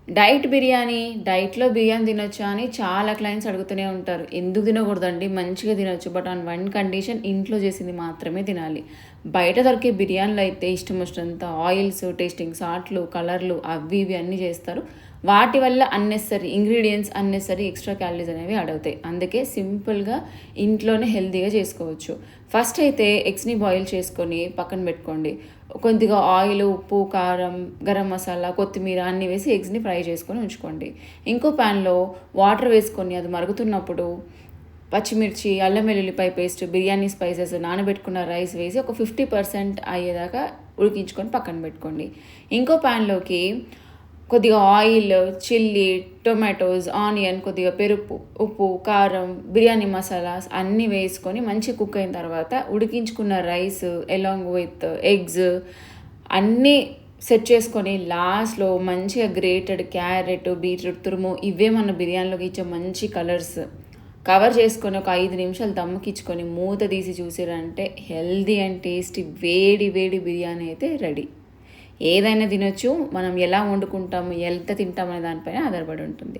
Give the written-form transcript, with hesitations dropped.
Diet biryani, డైట్‌లో బిర్యానీ తినొచ్చా అని చాలా క్లయింట్స్ అడుగుతూనే ఉంటారు. ఎందుకు తినకూడదండి? మంచిగా తినొచ్చు. బట్ ఆన్ వన్ కండిషన్ ఇంట్లో చేసింది మాత్రమే తినాలి. బయట దొరికే బిర్యానీలో అయితే ఇష్టమొచ్చినంత ఆయిల్స్, టేస్టింగ్ సాల్ట్‌లు, కలర్‌లు అవి ఇవి అన్నీ చేస్తారు. వాటి వల్ల unnecessary ingredients, unnecessary extra calories అనేవి యాడ్ అవుతాయి. అందుకే సింపుల్‌గా ఇంట్లోనే హెల్తీగా చేసుకోవచ్చు. ఫస్ట్ అయితే ఎగ్స్‌ని బాయిల్ చేసుకొని పక్కన పెట్టుకోండి. కొద్దిగా ఆయిల్, ఉప్పు, కారం, గరం మసాలా, కొత్తిమీర అన్నీ వేసి ఎగ్స్‌ని ఫ్రై చేసుకొని ఉంచుకోండి. ఇంకో ప్యాన్‌లో వాటర్ వేసుకొని అది మరుగుతున్నప్పుడు పచ్చిమిర్చి, అల్లం వెల్లుల్లిపాయ పేస్ట్, బిర్యానీ స్పైసెస్, నానబెట్టుకున్న రైస్ వేసి ఒక 50% అయ్యేదాకా ఉడికించుకొని పక్కన పెట్టుకోండి. ఇంకో ప్యాన్‌లోకి కొద్దిగా ఆయిల్, చిల్లీ, టొమాటోస్, ఆనియన్, కొద్దిగా పెరుగు, ఉప్పు, కారం, బిర్యానీ మసాలాస్ అన్నీ వేసుకొని మంచిగా కుక్ అయిన తర్వాత ఉడికించుకున్న రైస్ ఎలాంగ్ విత్ ఎగ్స్ అన్నీ సెట్ చేసుకొని లాస్ట్‌లో మంచిగా గ్రేటెడ్ క్యారెట్, బీట్రూట్ తురుము ఇవే మన బిర్యానీలోకి ఇచ్చే మంచి కలర్స్ కవర్ చేసుకొని ఒక 5 నిమిషాలు దమ్ముకిచ్చుకొని మూత తీసి చూసిర్రంటే హెల్తీ అండ్ టేస్టీ వేడి వేడి బిర్యానీ అయితే రెడీ. ఏదైనా తినొచ్చు. మనం ఎలా వండుకుంటాము, ఎంత తింటాం అనే దానిపైన ఆధారపడి ఉంటుంది.